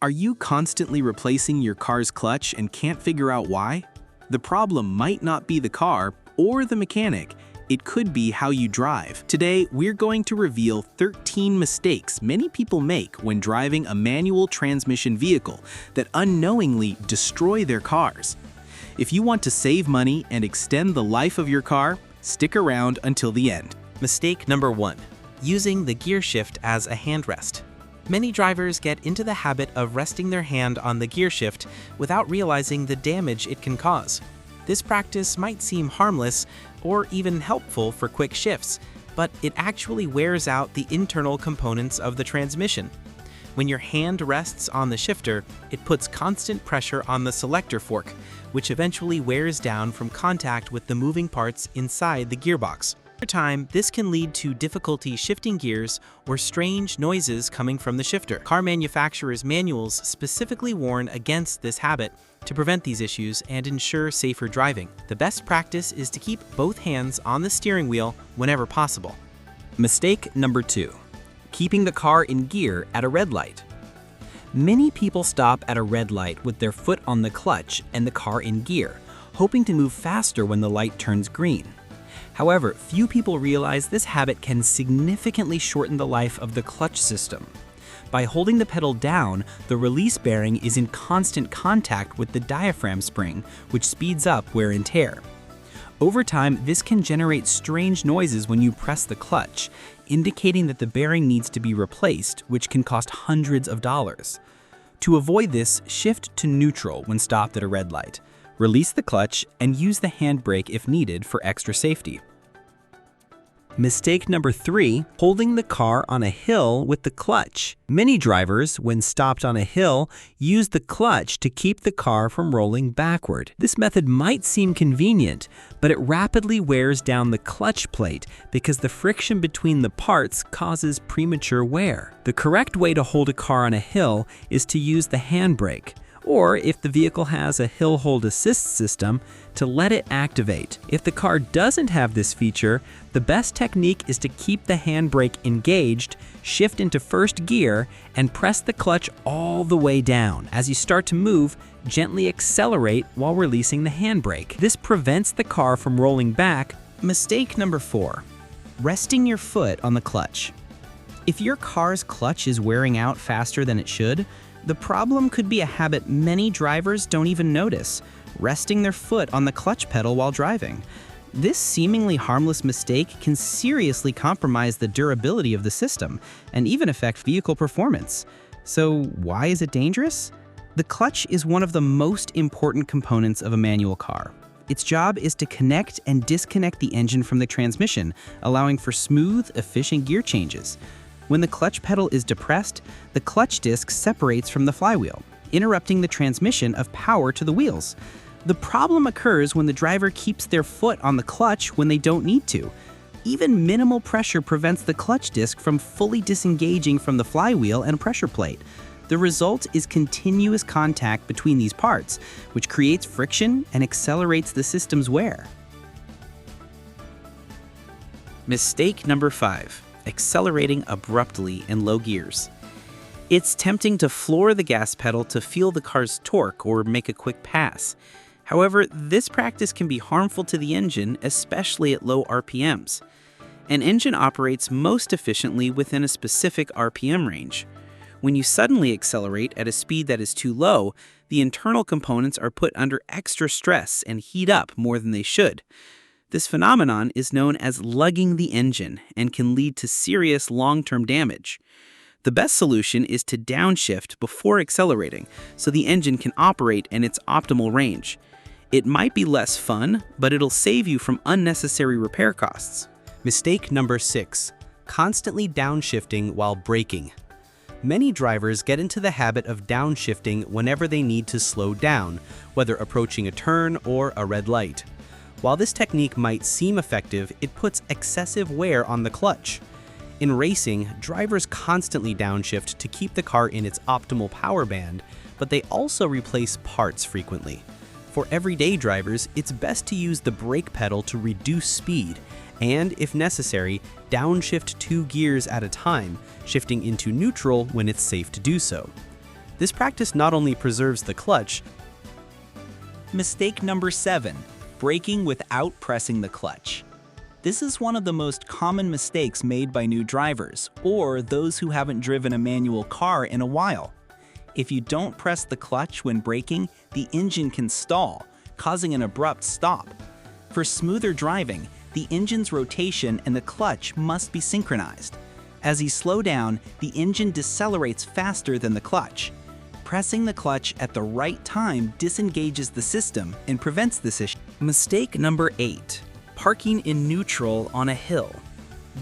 Are you constantly replacing your car's clutch and can't figure out why? The problem might not be the car or the mechanic. It could be how you drive. Today, we're going to reveal 13 mistakes many people make when driving a manual transmission vehicle that unknowingly destroy their cars. If you want to save money and extend the life of your car, stick around until the end. Mistake number 1. Using the gear shift as a hand rest. Many drivers get into the habit of resting their hand on the gear shift without realizing the damage it can cause. This practice might seem harmless or even helpful for quick shifts, but it actually wears out the internal components of the transmission. When your hand rests on the shifter, it puts constant pressure on the selector fork, which eventually wears down from contact with the moving parts inside the gearbox. Over time, this can lead to difficulty shifting gears or strange noises coming from the shifter. Car manufacturers' manuals specifically warn against this habit to prevent these issues and ensure safer driving. The best practice is to keep both hands on the steering wheel whenever possible. Mistake number 2. Keeping the car in gear at a red light. Many people stop at a red light with their foot on the clutch and the car in gear, hoping to move faster when the light turns green. However, few people realize this habit can significantly shorten the life of the clutch system. By holding the pedal down, the release bearing is in constant contact with the diaphragm spring, which speeds up wear and tear. Over time, this can generate strange noises when you press the clutch, indicating that the bearing needs to be replaced, which can cost hundreds of dollars. To avoid this, shift to neutral when stopped at a red light. Release the clutch and use the handbrake if needed for extra safety. Mistake number 3, holding the car on a hill with the clutch. Many drivers, when stopped on a hill, use the clutch to keep the car from rolling backward. This method might seem convenient, but it rapidly wears down the clutch plate because the friction between the parts causes premature wear. The correct way to hold a car on a hill is to use the handbrake, or if the vehicle has a hill hold assist system, to let it activate. If the car doesn't have this feature, the best technique is to keep the handbrake engaged, shift into first gear, and press the clutch all the way down. As you start to move, gently accelerate while releasing the handbrake. This prevents the car from rolling back. Mistake number 4. Resting your foot on the clutch. If your car's clutch is wearing out faster than it should, the problem could be a habit many drivers don't even notice: resting their foot on the clutch pedal while driving. This seemingly harmless mistake can seriously compromise the durability of the system and even affect vehicle performance. So why is it dangerous? The clutch is one of the most important components of a manual car. Its job is to connect and disconnect the engine from the transmission, allowing for smooth, efficient gear changes. When the clutch pedal is depressed, the clutch disc separates from the flywheel, interrupting the transmission of power to the wheels. The problem occurs when the driver keeps their foot on the clutch when they don't need to. Even minimal pressure prevents the clutch disc from fully disengaging from the flywheel and pressure plate. The result is continuous contact between these parts, which creates friction and accelerates the system's wear. Mistake number 5. Accelerating abruptly in low gears. It's tempting to floor the gas pedal to feel the car's torque or make a quick pass. However, this practice can be harmful to the engine, especially at low RPMs. An engine operates most efficiently within a specific RPM range. When you suddenly accelerate at a speed that is too low, the internal components are put under extra stress and heat up more than they should. This phenomenon is known as lugging the engine and can lead to serious long-term damage. The best solution is to downshift before accelerating so the engine can operate in its optimal range. It might be less fun, but it'll save you from unnecessary repair costs. Mistake number 6. Constantly downshifting while braking. Many drivers get into the habit of downshifting whenever they need to slow down, whether approaching a turn or a red light. While this technique might seem effective, it puts excessive wear on the clutch. In racing, drivers constantly downshift to keep the car in its optimal power band, but they also replace parts frequently. For everyday drivers, it's best to use the brake pedal to reduce speed and, if necessary, downshift 2 gears at a time, shifting into neutral when it's safe to do so. This practice not only preserves the clutch. Mistake number 7, braking without pressing the clutch. This is one of the most common mistakes made by new drivers or those who haven't driven a manual car in a while. If you don't press the clutch when braking, the engine can stall, causing an abrupt stop. For smoother driving, the engine's rotation and the clutch must be synchronized. As you slow down, the engine decelerates faster than the clutch. Pressing the clutch at the right time disengages the system and prevents this issue. Mistake number 8, parking in neutral on a hill.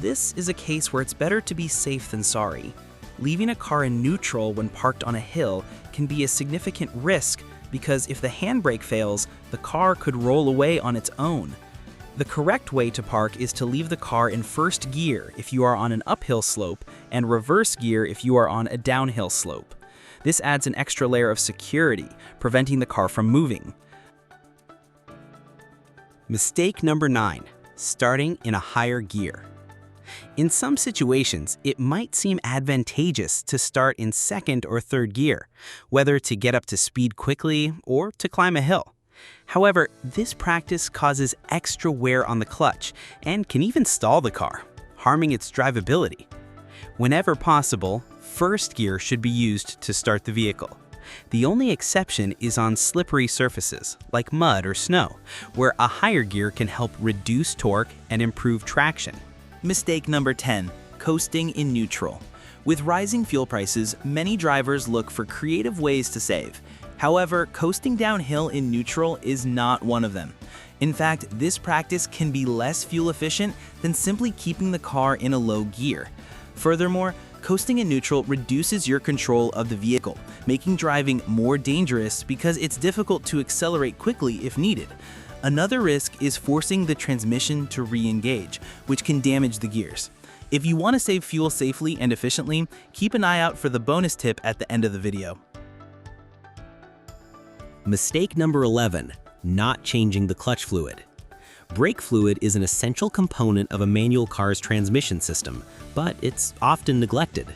This is a case where it's better to be safe than sorry. Leaving a car in neutral when parked on a hill can be a significant risk because if the handbrake fails, the car could roll away on its own. The correct way to park is to leave the car in first gear if you are on an uphill slope and reverse gear if you are on a downhill slope. This adds an extra layer of security, preventing the car from moving. Mistake number 9, starting in a higher gear. In some situations, it might seem advantageous to start in second or third gear, whether to get up to speed quickly or to climb a hill. However, this practice causes extra wear on the clutch and can even stall the car, harming its drivability. Whenever possible, first gear should be used to start the vehicle. The only exception is on slippery surfaces, like mud or snow, where a higher gear can help reduce torque and improve traction. Mistake number 10, coasting in neutral. With rising fuel prices, many drivers look for creative ways to save. However, coasting downhill in neutral is not one of them. In fact, this practice can be less fuel efficient than simply keeping the car in a low gear. Furthermore, coasting in neutral reduces your control of the vehicle, making driving more dangerous because it's difficult to accelerate quickly if needed. Another risk is forcing the transmission to re-engage, which can damage the gears. If you want to save fuel safely and efficiently, keep an eye out for the bonus tip at the end of the video. Mistake number 11, not changing the clutch fluid. Brake fluid is an essential component of a manual car's transmission system, but it's often neglected.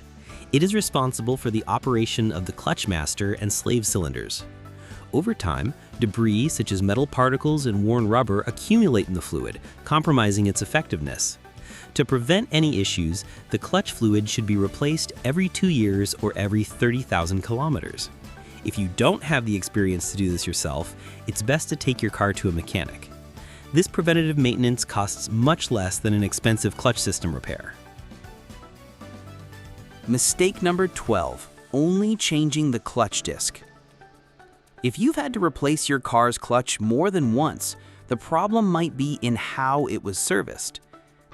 It is responsible for the operation of the clutch master and slave cylinders. Over time, debris such as metal particles and worn rubber accumulate in the fluid, compromising its effectiveness. To prevent any issues, the clutch fluid should be replaced every 2 years or every 30,000 kilometers. If you don't have the experience to do this yourself, it's best to take your car to a mechanic. This preventative maintenance costs much less than an expensive clutch system repair. Mistake number 12, only changing the clutch disc. If you've had to replace your car's clutch more than once, the problem might be in how it was serviced.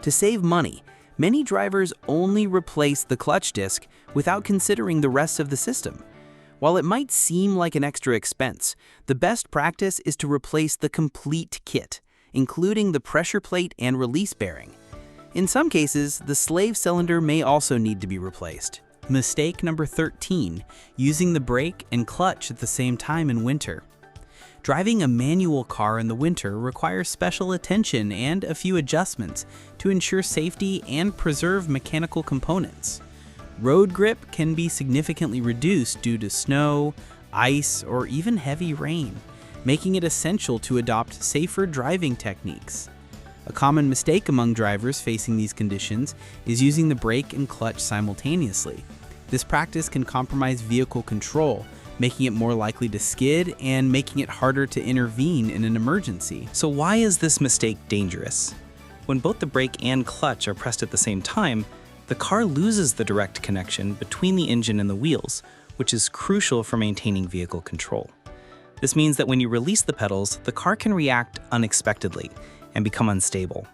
To save money, many drivers only replace the clutch disc without considering the rest of the system. While it might seem like an extra expense, the best practice is to replace the complete kit, including the pressure plate and release bearing. In some cases, the slave cylinder may also need to be replaced. Mistake number 13, using the brake and clutch at the same time in winter. Driving a manual car in the winter requires special attention and a few adjustments to ensure safety and preserve mechanical components. Road grip can be significantly reduced due to snow, ice, or even heavy rain, making it essential to adopt safer driving techniques. A common mistake among drivers facing these conditions is using the brake and clutch simultaneously. This practice can compromise vehicle control, making it more likely to skid and making it harder to intervene in an emergency. So why is this mistake dangerous? When both the brake and clutch are pressed at the same time, the car loses the direct connection between the engine and the wheels, which is crucial for maintaining vehicle control. This means that when you release the pedals, the car can react unexpectedly and become unstable.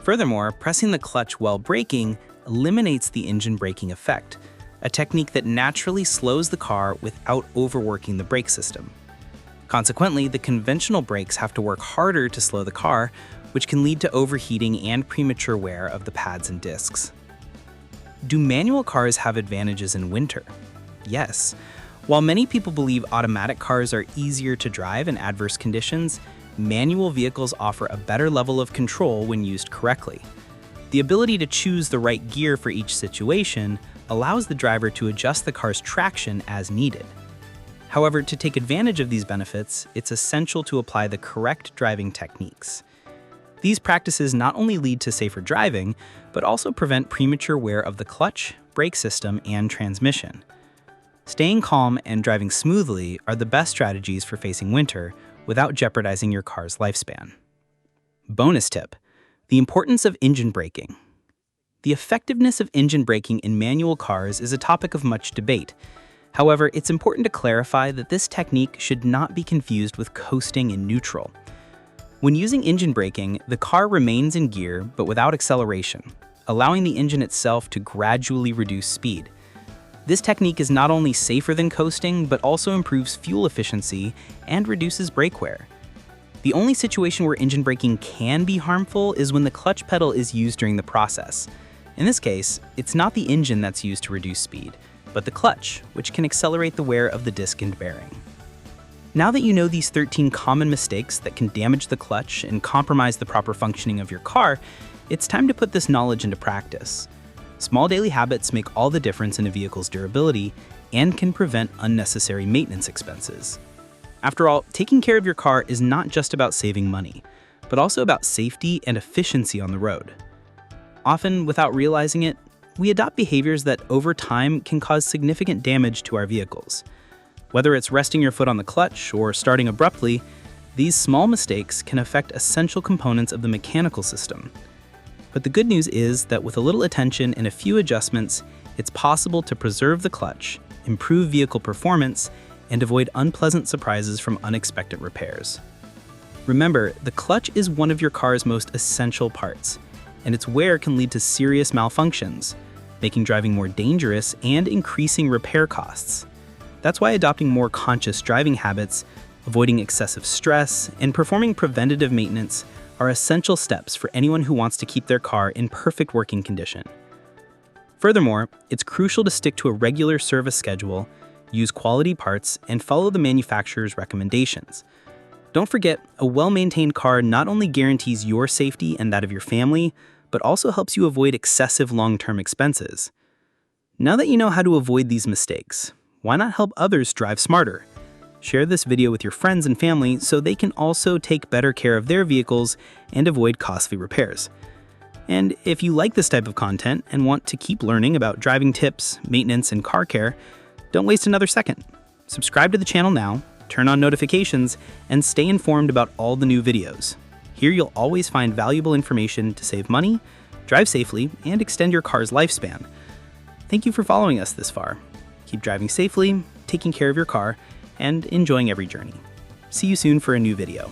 Furthermore, pressing the clutch while braking eliminates the engine braking effect, a technique that naturally slows the car without overworking the brake system. Consequently, the conventional brakes have to work harder to slow the car, which can lead to overheating and premature wear of the pads and discs. Do manual cars have advantages in winter? Yes. While many people believe automatic cars are easier to drive in adverse conditions, manual vehicles offer a better level of control when used correctly. The ability to choose the right gear for each situation allows the driver to adjust the car's traction as needed. However, to take advantage of these benefits, it's essential to apply the correct driving techniques. These practices not only lead to safer driving, but also prevent premature wear of the clutch, brake system, and transmission. Staying calm and driving smoothly are the best strategies for facing winter without jeopardizing your car's lifespan. Bonus tip: the importance of engine braking. The effectiveness of engine braking in manual cars is a topic of much debate. However, it's important to clarify that this technique should not be confused with coasting in neutral. When using engine braking, the car remains in gear but without acceleration, allowing the engine itself to gradually reduce speed. This technique is not only safer than coasting, but also improves fuel efficiency and reduces brake wear. The only situation where engine braking can be harmful is when the clutch pedal is used during the process. In this case, it's not the engine that's used to reduce speed, but the clutch, which can accelerate the wear of the disc and bearing. Now that you know these 13 common mistakes that can damage the clutch and compromise the proper functioning of your car, it's time to put this knowledge into practice. Small daily habits make all the difference in a vehicle's durability and can prevent unnecessary maintenance expenses. After all, taking care of your car is not just about saving money, but also about safety and efficiency on the road. Often, without realizing it, we adopt behaviors that over time can cause significant damage to our vehicles. Whether it's resting your foot on the clutch or starting abruptly, these small mistakes can affect essential components of the mechanical system. But the good news is that with a little attention and a few adjustments, it's possible to preserve the clutch, improve vehicle performance, and avoid unpleasant surprises from unexpected repairs. Remember, the clutch is one of your car's most essential parts, and its wear can lead to serious malfunctions, making driving more dangerous and increasing repair costs. That's why adopting more conscious driving habits, avoiding excessive stress, and performing preventative maintenance are essential steps for anyone who wants to keep their car in perfect working condition. Furthermore, it's crucial to stick to a regular service schedule, use quality parts, and follow the manufacturer's recommendations. Don't forget, a well-maintained car not only guarantees your safety and that of your family, but also helps you avoid excessive long-term expenses. Now that you know how to avoid these mistakes, why not help others drive smarter? Share this video with your friends and family so they can also take better care of their vehicles and avoid costly repairs. And if you like this type of content and want to keep learning about driving tips, maintenance, and car care, don't waste another second. Subscribe to the channel now, turn on notifications, and stay informed about all the new videos. Here you'll always find valuable information to save money, drive safely, and extend your car's lifespan. Thank you for following us this far. Keep driving safely, taking care of your car, and enjoying every journey. See you soon for a new video.